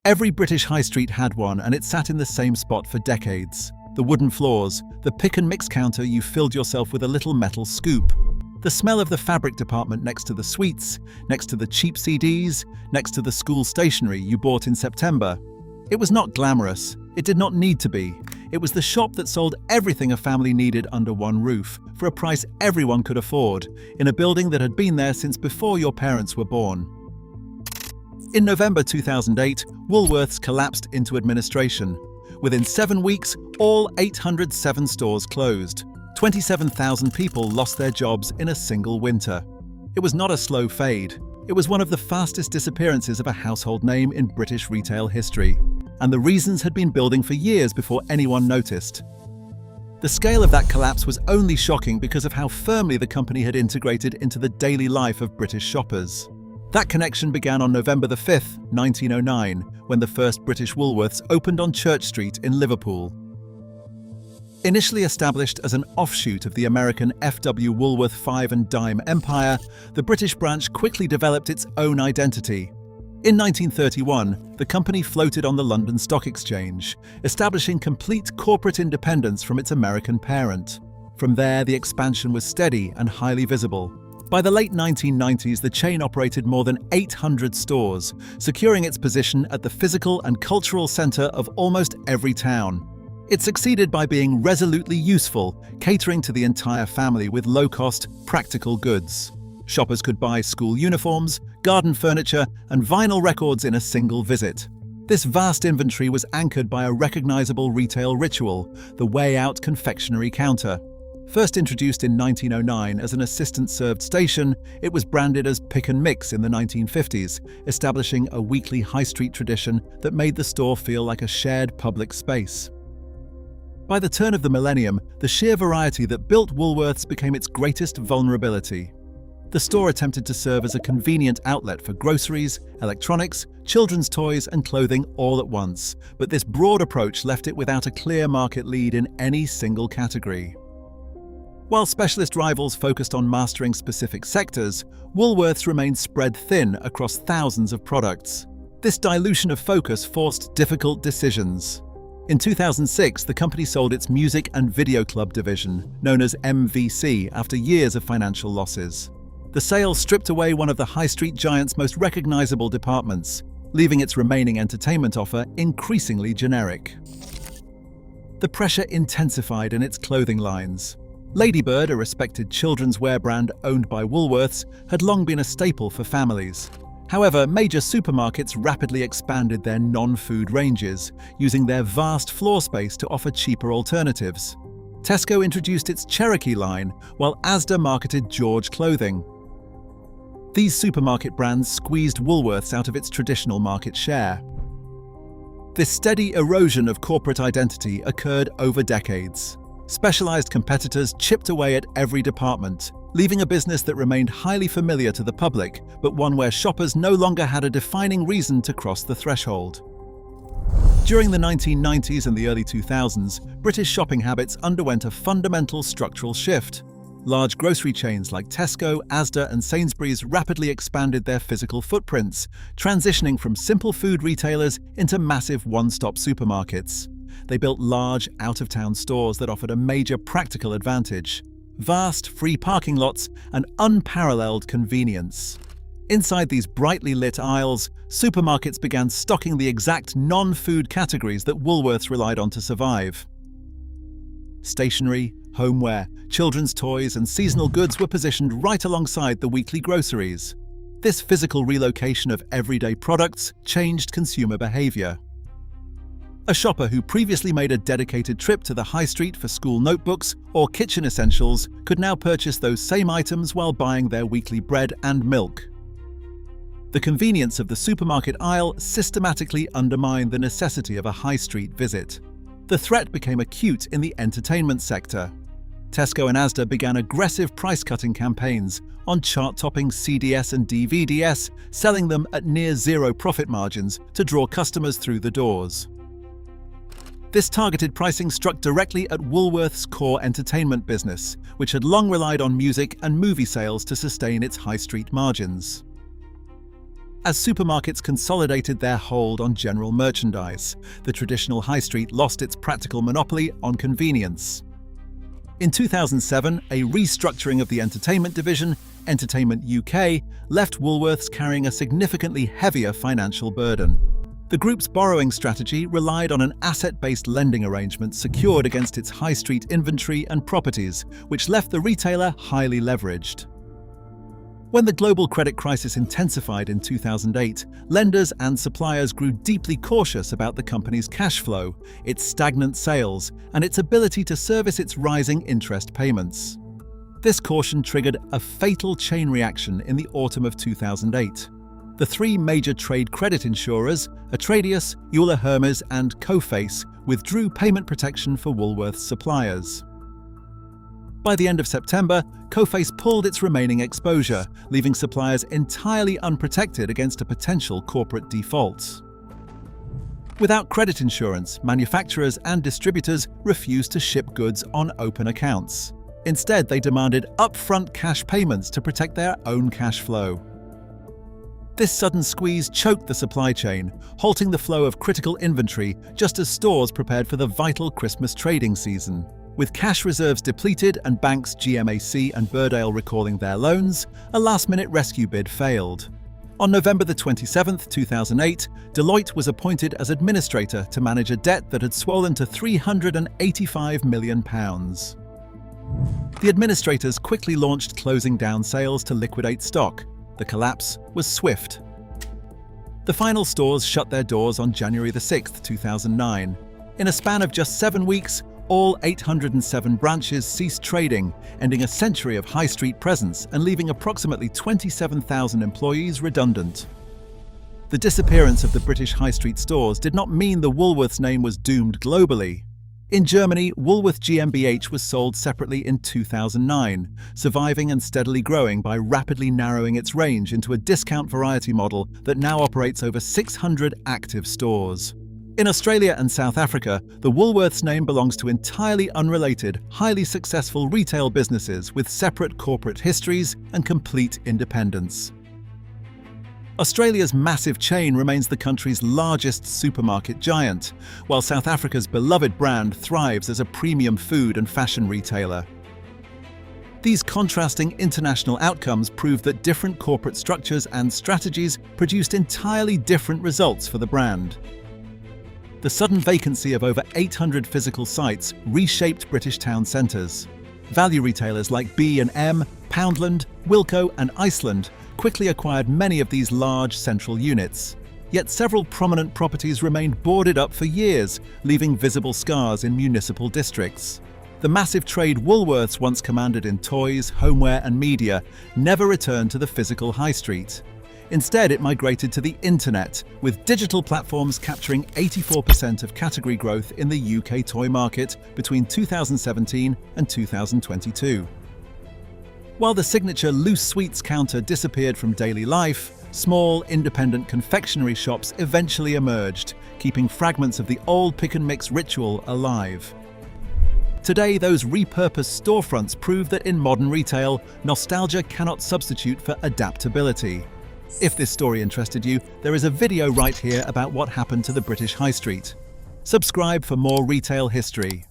Every British high street had one, and it sat in the same spot for decades. The wooden floors, the pick and mix counter you filled yourself with a little metal scoop. The smell of the fabric department next to the sweets, next to the cheap CDs, next to the school stationery you bought in September. It was not glamorous. It did not need to be. It was the shop that sold everything a family needed under one roof, for a price everyone could afford, in a building that had been there since before your parents were born. In November 2008, Woolworths collapsed into administration. Within 7 weeks, all 807 stores closed. 27,000 people lost their jobs in a single winter. It was not a slow fade. It was one of the fastest disappearances of a household name in British retail history. And the reasons had been building for years before anyone noticed. The scale of that collapse was only shocking because of how firmly the company had integrated into the daily life of British shoppers. That connection began on November 5, 1909, when the first British Woolworths opened on Church Street in Liverpool. Initially established as an offshoot of the American F.W. Woolworth five and dime empire, the British branch quickly developed its own identity. In 1931, the company floated on the London Stock Exchange, establishing complete corporate independence from its American parent. From there, the expansion was steady and highly visible. By the late 1990s, the chain operated more than 800 stores, securing its position at the physical and cultural center of almost every town. It succeeded by being resolutely useful, catering to the entire family with low-cost, practical goods. Shoppers could buy school uniforms, garden furniture, and vinyl records in a single visit. This vast inventory was anchored by a recognizable retail ritual, the way-out confectionery counter. First introduced in 1909 as an assistant-served station, it was branded as Pick and Mix in the 1950s, establishing a weekly high street tradition that made the store feel like a shared public space. By the turn of the millennium, the sheer variety that built Woolworths became its greatest vulnerability. The store attempted to serve as a convenient outlet for groceries, electronics, children's toys, and clothing all at once, but this broad approach left it without a clear market lead in any single category. While specialist rivals focused on mastering specific sectors, Woolworths remained spread thin across thousands of products. This dilution of focus forced difficult decisions. In 2006, the company sold its music and video club division, known as MVC, after years of financial losses. The sale stripped away one of the high street giant's most recognizable departments, leaving its remaining entertainment offer increasingly generic. The pressure intensified in its clothing lines. Ladybird, a respected children's wear brand owned by Woolworths, had long been a staple for families. However, major supermarkets rapidly expanded their non-food ranges, using their vast floor space to offer cheaper alternatives. Tesco introduced its Cherokee line, while Asda marketed George clothing. These supermarket brands squeezed Woolworths out of its traditional market share. This steady erosion of corporate identity occurred over decades. Specialized competitors chipped away at every department, leaving a business that remained highly familiar to the public, but one where shoppers no longer had a defining reason to cross the threshold. During the 1990s and the early 2000s, British shopping habits underwent a fundamental structural shift. Large grocery chains like Tesco, Asda, and Sainsbury's rapidly expanded their physical footprints, transitioning from simple food retailers into massive one-stop supermarkets. They built large, out-of-town stores that offered a major practical advantage: vast, free parking lots and unparalleled convenience. Inside these brightly lit aisles, supermarkets began stocking the exact non-food categories that Woolworths relied on to survive. Stationery, homeware, children's toys, and seasonal goods were positioned right alongside the weekly groceries. This physical relocation of everyday products changed consumer behavior. A shopper who previously made a dedicated trip to the high street for school notebooks or kitchen essentials could now purchase those same items while buying their weekly bread and milk. The convenience of the supermarket aisle systematically undermined the necessity of a high street visit. The threat became acute in the entertainment sector. Tesco and Asda began aggressive price-cutting campaigns on chart-topping CDS and DVDs, selling them at near-zero profit margins to draw customers through the doors. This targeted pricing struck directly at Woolworths' core entertainment business, which had long relied on music and movie sales to sustain its high street margins. As supermarkets consolidated their hold on general merchandise, the traditional high street lost its practical monopoly on convenience. In 2007, a restructuring of the entertainment division, Entertainment UK, left Woolworths carrying a significantly heavier financial burden. The group's borrowing strategy relied on an asset-based lending arrangement secured against its high street inventory and properties, which left the retailer highly leveraged. When the global credit crisis intensified in 2008, lenders and suppliers grew deeply cautious about the company's cash flow, its stagnant sales, and its ability to service its rising interest payments. This caution triggered a fatal chain reaction in the autumn of 2008. The three major trade credit insurers, Atradius, Euler Hermes, and Coface, withdrew payment protection for Woolworths suppliers. By the end of September, Coface pulled its remaining exposure, leaving suppliers entirely unprotected against a potential corporate default. Without credit insurance, manufacturers and distributors refused to ship goods on open accounts. Instead, they demanded upfront cash payments to protect their own cash flow. This sudden squeeze choked the supply chain, halting the flow of critical inventory just as stores prepared for the vital Christmas trading season. With cash reserves depleted and banks GMAC and Burdale recalling their loans, a last-minute rescue bid failed. On November 27, 2008, Deloitte was appointed as administrator to manage a debt that had swollen to £385 million. The administrators quickly launched closing down sales to liquidate stock. The collapse was swift. The final stores shut their doors on January 6, 2009. In a span of just 7 weeks, all 807 branches ceased trading, ending a century of high street presence and leaving approximately 27,000 employees redundant. The disappearance of the British high street stores did not mean the Woolworths name was doomed globally. In Germany, Woolworth GmbH was sold separately in 2009, surviving and steadily growing by rapidly narrowing its range into a discount variety model that now operates over 600 active stores. In Australia and South Africa, the Woolworths name belongs to entirely unrelated, highly successful retail businesses with separate corporate histories and complete independence. Australia's massive chain remains the country's largest supermarket giant, while South Africa's beloved brand thrives as a premium food and fashion retailer. These contrasting international outcomes prove that different corporate structures and strategies produced entirely different results for the brand. The sudden vacancy of over 800 physical sites reshaped British town centres. Value retailers like B&M, Poundland, Wilko and Iceland quickly acquired many of these large central units. Yet several prominent properties remained boarded up for years, leaving visible scars in municipal districts. The massive trade Woolworths once commanded in toys, homeware and media never returned to the physical high street. Instead, it migrated to the internet, with digital platforms capturing 84% of category growth in the UK toy market between 2017 and 2022. While the signature loose sweets counter disappeared from daily life, small, independent confectionery shops eventually emerged, keeping fragments of the old pick-and-mix ritual alive. Today, those repurposed storefronts prove that in modern retail, nostalgia cannot substitute for adaptability. If this story interested you, there is a video right here about what happened to the British High Street. Subscribe for more retail history.